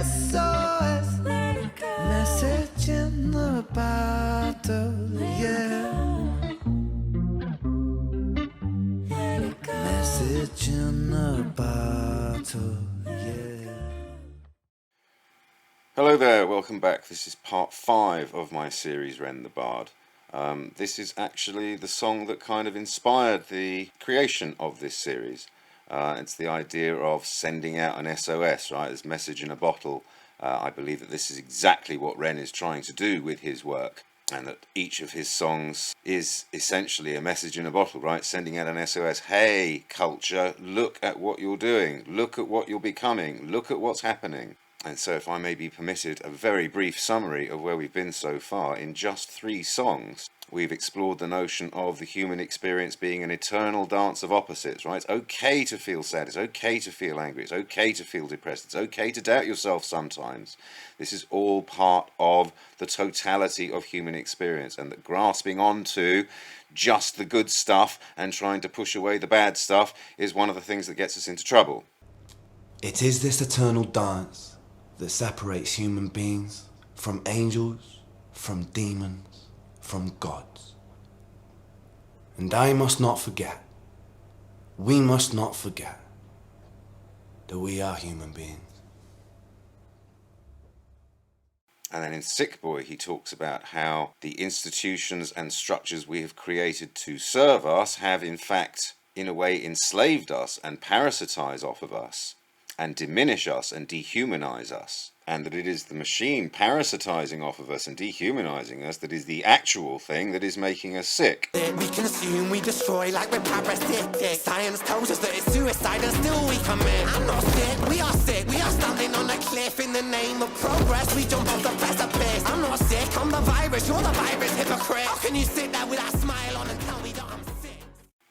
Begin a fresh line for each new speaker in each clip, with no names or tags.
SOS, message in the bottle, yeah. Message in the bottle, yeah.
Hello there, welcome back. This is part 5 of my series Ren the Bard. This is actually the song that kind of inspired the creation of this series. It's the idea of sending out an SOS, right? This message in a bottle. I believe that this is exactly what Ren is trying to do with his work, and that each of his songs is essentially a message in a bottle, right? Sending out an SOS. Hey, culture, look at what you're doing. Look at what you're becoming. Look at what's happening. And so if I may be permitted a very brief summary of where we've been so far, in just 3 songs, we've explored the notion of the human experience being an eternal dance of opposites, right? It's okay to feel sad, it's okay to feel angry, it's okay to feel depressed, it's okay to doubt yourself sometimes. This is all part of the totality of human experience, and that grasping onto just the good stuff and trying to push away the bad stuff is one of the things that gets us into trouble.
It is this eternal dance that separates human beings from angels, from demons, from gods. And I must not forget, we must not forget, that we are human beings.
And then in Sick Boy, he talks about how the institutions and structures we have created to serve us have, in fact, in a way, enslaved us and parasitize off of us and diminish us and dehumanize us. And that it is the machine parasitizing off of us and dehumanizing us that is the actual thing that is making us sick.
We consume, we destroy like we're parasitic. Science tells us that it's suicide and still we commit. I'm not sick, we are standing on a cliff in the name of progress. We jump off the precipice. I'm not sick, I'm the virus, you're the virus, hypocrite. How can you sit there with that smile on and tell me that I'm sick?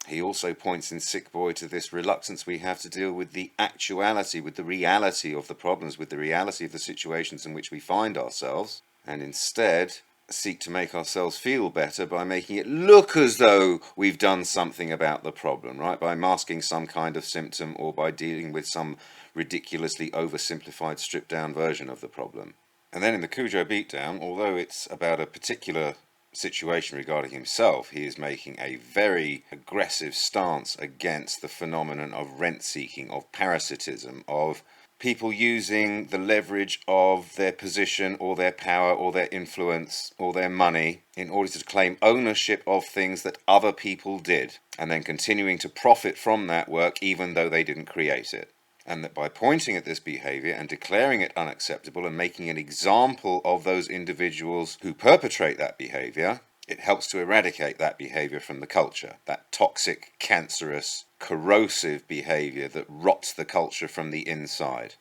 He also points in Sick Boy to this reluctance we have to deal with the actuality, with the reality of the problems, with the reality of the situations in which we find ourselves, and instead seek to make ourselves feel better by making it look as though we've done something about the problem, right? By masking some kind of symptom or by dealing with some ridiculously oversimplified, stripped-down version of the problem. And then in the Cujo Beatdown, although it's about a particular situation regarding himself, he is making a very aggressive stance against the phenomenon of rent-seeking, of parasitism, of people using the leverage of their position or their power or their influence or their money in order to claim ownership of things that other people did, and then continuing to profit from that work even though they didn't create it. And that by pointing at this behavior and declaring it unacceptable and making an example of those individuals who perpetrate that behavior, it helps to eradicate that behavior from the culture, that toxic, cancerous, corrosive behavior that rots the culture from the inside.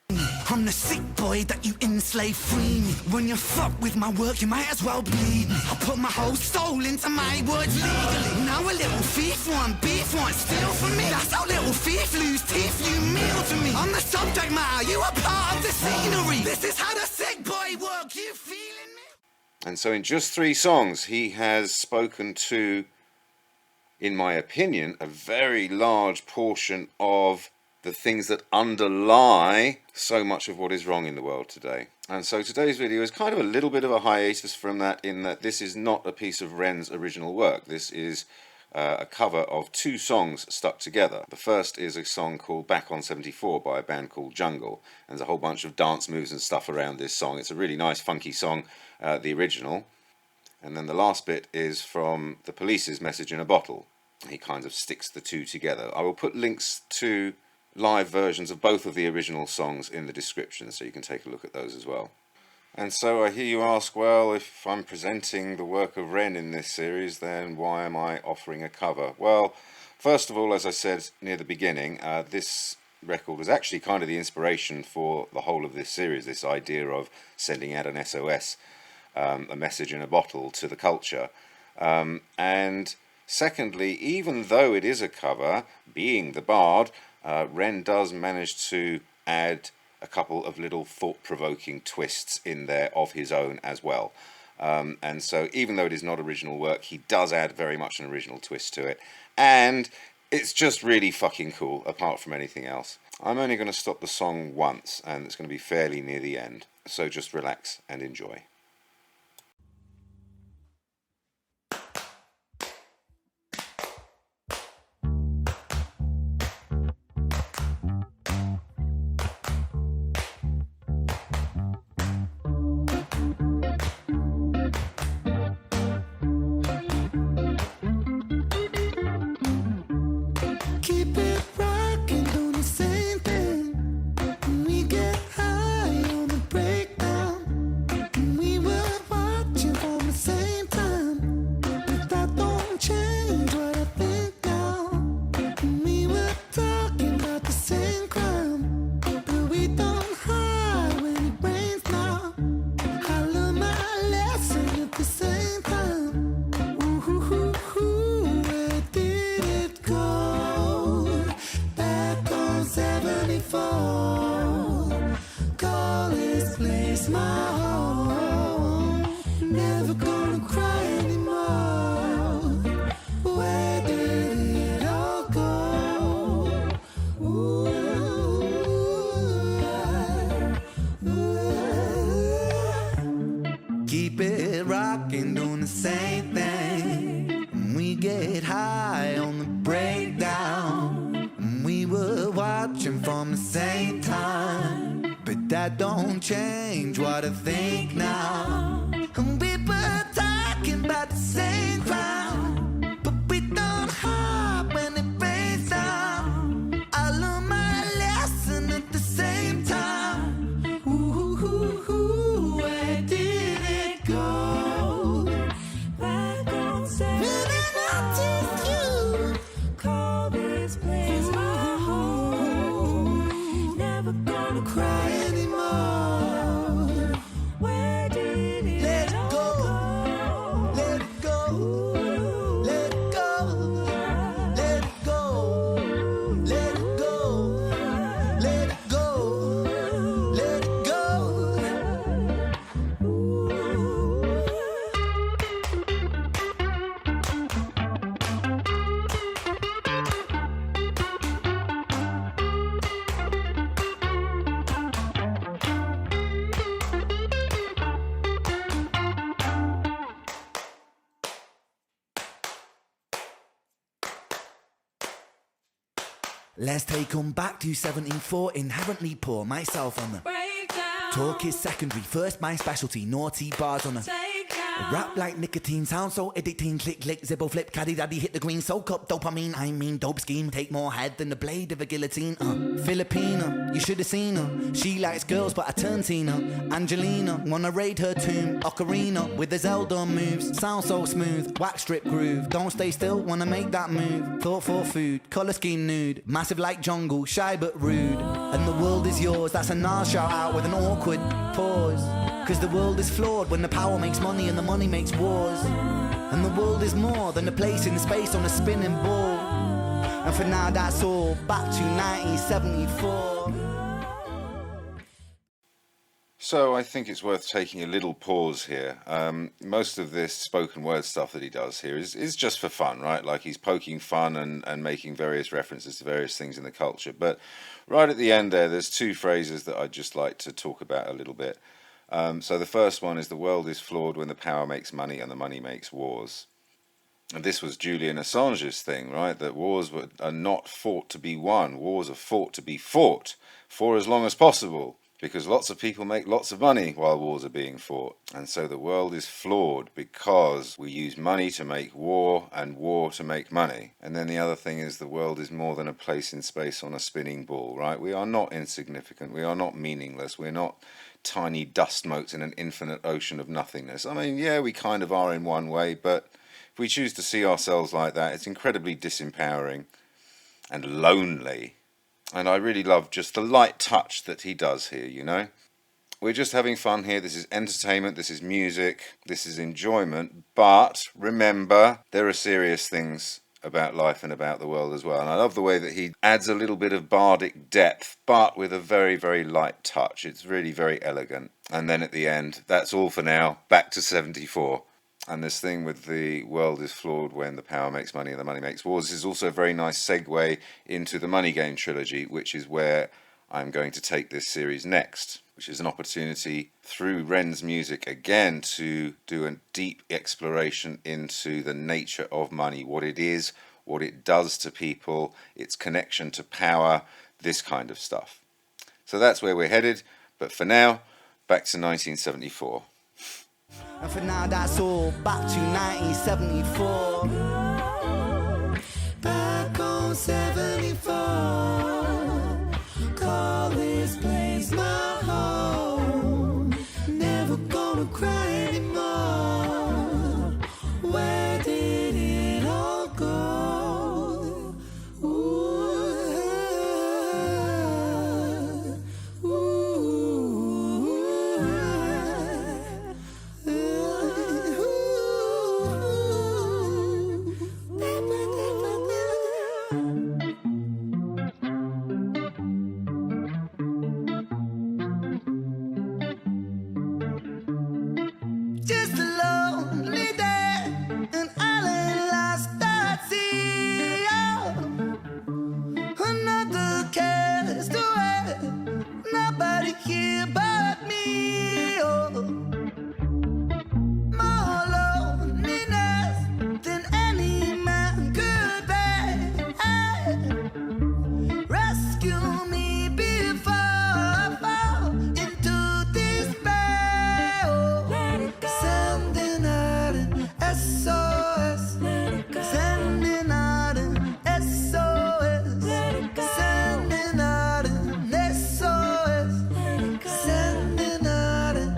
I'm the sick boy that you enslave, free me. When you fuck with my work, you might as well bleed me. I put my whole soul into my words legally. Now a little thief want beef, want steal from me. That's how little thief lose teeth, you meal to me. I'm the subject matter, you are part of the scenery. This is how the sick boy works, you feeling me?
And so in just 3 songs, he has spoken to, in my opinion, a very large portion of the things that underlie so much of what is wrong in the world today. And so today's video is kind of a little bit of a hiatus from that, in that this is not a piece of Ren's original work. This is a cover of 2 songs stuck together. The first is a song called Back on 74 by a band called Jungle. And there's a whole bunch of dance moves and stuff around this song. It's a really nice, funky song, the original. And then the last bit is from The Police's Message in a Bottle. He kind of sticks the 2 together. I will put links to live versions of both of the original songs in the description, so you can take a look at those as well. And so I hear you ask, well, if I'm presenting the work of Ren in this series, then why am I offering a cover? Well, first of all, as I said near the beginning, this record was actually kind of the inspiration for the whole of this series, this idea of sending out an SOS, a message in a bottle to the culture. And secondly, even though it is a cover, being the Bard, Ren does manage to add a couple of little thought-provoking twists in there of his own as well. And so even though it is not original work, he does add very much an original twist to it. And it's just really fucking cool, apart from anything else. I'm only going to stop the song once, and it's going to be fairly near the end, so just relax and enjoy.
Keep it rocking, doing the same thing. We get high on the breakdown. We were watching from the same time, but that don't change what I think now. We were talking about the same crime, but we don't hide when it rains now. I learned my lesson at the same time. Ooh, where did it go? Back on 74. Call this place my home. Never gonna cry anymore. Where did it all go? Keep it rocking, doing the same thing. We get high on the breakdown. We were watching from the same time, but that don't change what I think now. We were talking about the same crowd, but we don't hide when it rains down. I learned my lesson at the same time. Ooh, where did it go? Back on Really noticed you. Call this place my home. Never gonna cry anymore. Where did it Let it go? Let it go. Let it go. Let it go. Let it go. Let it go. Let it go. Let's take 'em back to 74, inherently poor, myself on the
Breakdown.
talk is secondary, first my specialty, naughty bars on a
Take down.
rap like nicotine, sound so addicting, click, click, zippo, flip, caddy, daddy, hit the green, soak up dopamine, I mean dope scheme, take more head than the blade of a guillotine, Filipina, you should have seen her, she likes girls but I turn Tina, Angelina, wanna raid her tomb, Ocarina, with the Zelda moves, sound so smooth, wax strip groove, don't stay still, wanna make that move, thought for food, colour scheme nude, massive like jungle, shy but rude, and the world is yours, that's a Nas shout out with an awkward pause. Cause the world is flawed when the power makes money and the money makes wars. And the world is more than a place in space on a spinning ball. And for now that's all, back to 1974.
So I think it's worth taking a little pause here. Most of this spoken word stuff that he does here is just for fun, right? Like he's poking fun and making various references to various things in the culture. But right at the end there's two phrases that I'd just like to talk about a little bit. So the first one is the world is flawed when the power makes money and the money makes wars. And this was Julian Assange's thing, right? That wars are not fought to be won. Wars are fought to be fought for as long as possible. Because lots of people make lots of money while wars are being fought. And so the world is flawed because we use money to make war and war to make money. And then the other thing is the world is more than a place in space on a spinning ball, right? We are not insignificant. We are not meaningless. We're not tiny dust motes in an infinite ocean of nothingness. I mean, yeah, we kind of are in one way, but if we choose to see ourselves like that, it's incredibly disempowering and lonely. And I really love just the light touch that he does here, you know. We're just having fun here. This is entertainment, this is music, this is enjoyment. But remember, there are serious things about life and about the world as well. And I love the way that he adds a little bit of bardic depth, but with a very, very light touch. It's really very elegant. And then at the end, that's all for now. Back to 74. And this thing with the world is flawed when the power makes money and the money makes wars is also a very nice segue into the Money Game trilogy, which is where I'm going to take this series next, which is an opportunity through Ren's music again to do a deep exploration into the nature of money, what it is, what it does to people, its connection to power, this kind of stuff. So that's where we're headed, but for now, back to 1974.
And for now, that's all. Back to 1974. Back on 74. Call this place my home. Never gonna cry anymore. Where did it all go? Just a lonely day, and I lay lost at sea. Another cast away, nobody here but me. More loneliness than any man could bear. Rescue me before I fall into despair. Sending out an SOS. Sending out an SOS. Sending out an SOS. Sending out an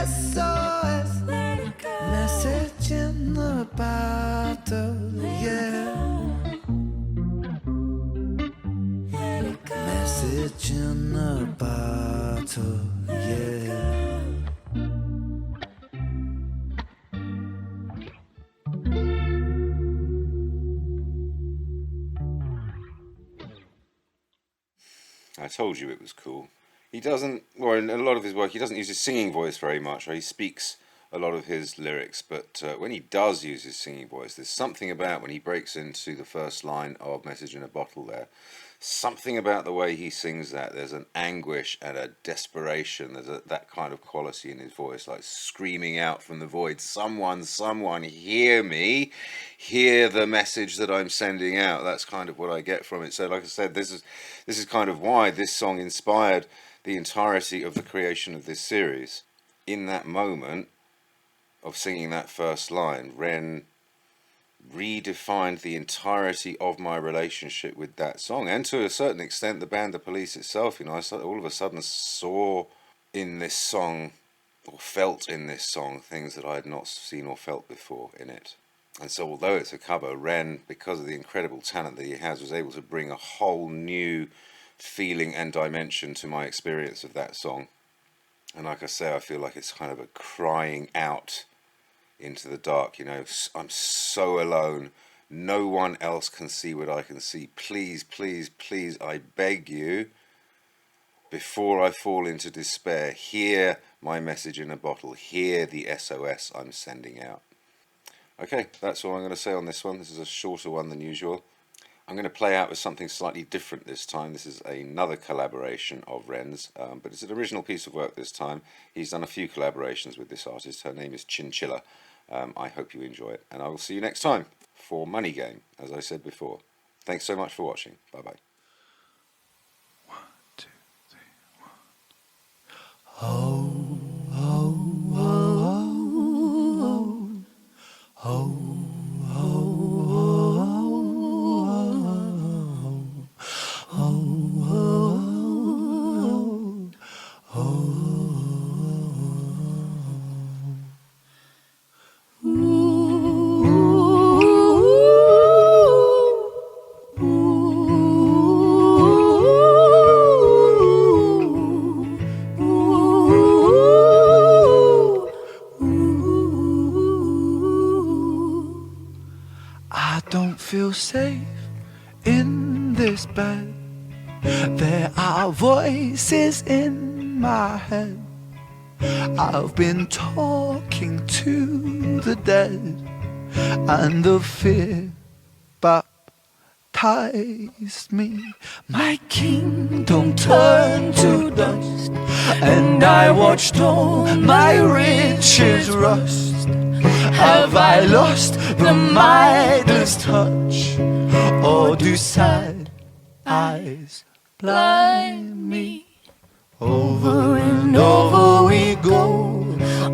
SOS. Message in the bottle, yeah. Message in the bottle, yeah.
I told you it was cool. He doesn't, well, in a lot of his work, he doesn't use his singing voice very much. He speaks a lot of his lyrics, but when he does use his singing voice, there's something about when he breaks into the first line of Message in a Bottle there, something about the way he sings that. There's an anguish and a desperation. There's that kind of quality in his voice, like screaming out from the void, someone, hear me, hear the message that I'm sending out. That's kind of what I get from it. So like I said, this is kind of why this song inspired the entirety of the creation of this series. In that moment of singing that first line, Ren redefined the entirety of my relationship with that song, and to a certain extent the band The Police itself. You know, I all of a sudden saw in this song, or felt in this song, things that I had not seen or felt before in it. And so although it's a cover, Ren, because of the incredible talent that he has, was able to bring a whole new feeling and dimension to my experience of that song. And like I say, I feel like it's kind of a crying out into the dark. You know, I'm so alone, no one else can see what I can see. Please, please, please, I beg you, before I fall into despair, hear my message in a bottle, hear the SOS I'm sending out. Okay, that's all I'm going to say on this one. This is a shorter one than usual. I'm going to play out with something slightly different this time. This is another collaboration of Ren's, but it's an original piece of work this time. He's done a few collaborations with this artist. Her name is Chinchilla. I hope you enjoy it, and I will see you next time for Money Game, as I said before. Thanks so much for watching. Bye-bye.
1, 2, 3, 1. Oh, oh, oh, oh, oh. I don't feel safe in this bed. There are voices in my head.
I've been talking to the dead, and the fear baptized me. My kingdom turned to dust, and I watched all my riches rust. Have I lost the Midas touch, or do sad eyes blind me? Over and over we go,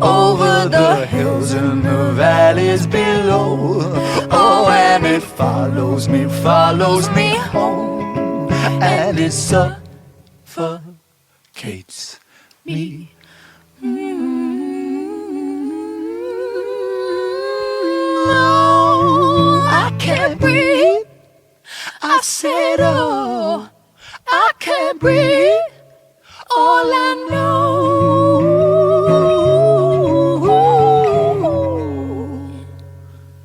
over the hills and the valleys below. Oh, and it follows me home, and it suffocates me. Oh, I can't breathe. I said, oh, I can't breathe. All I know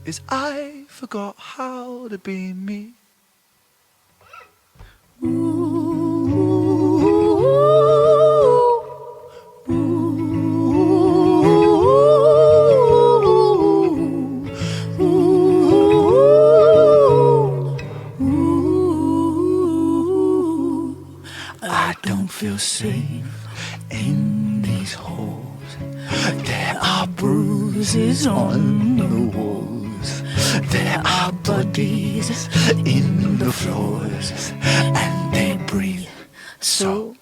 is I forgot how to be me. I don't feel safe in these halls. There are bruises on the walls. There are bodies in the floors, and they breathe so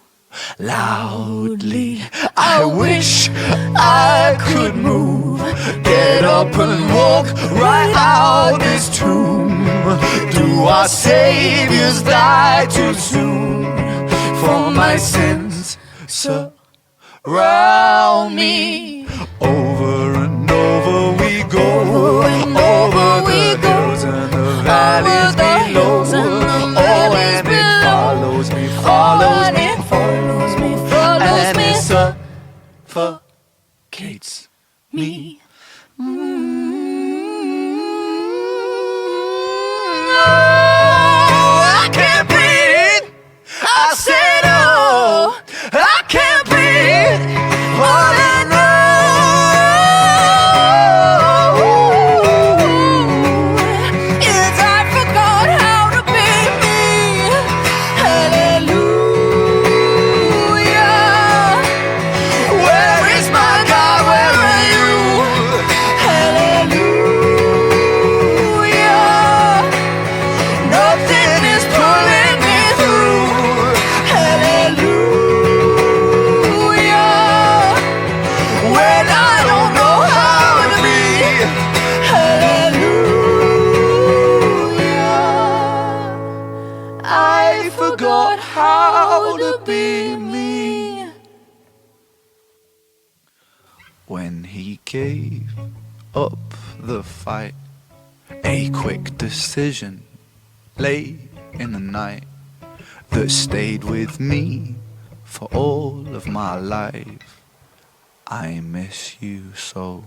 loudly. I wish I could move, get up and walk right out this tomb. Do our saviors die too soon? For my sins surround me. Over and over we go, over the hills and the valleys below. Oh, and it follows me, and it suffocates me. I can't breathe. I said, oh, I can't breathe. All I know is I forgot how to be me. Hallelujah. Where is my God? Where are you? Hallelujah. Nothing is pulling me through. Hallelujah. When I don't know how to be. Hallelujah. I forgot how to be me. When he gave up the fight, a quick decision late in the night that stayed with me for all of my life. I miss you so.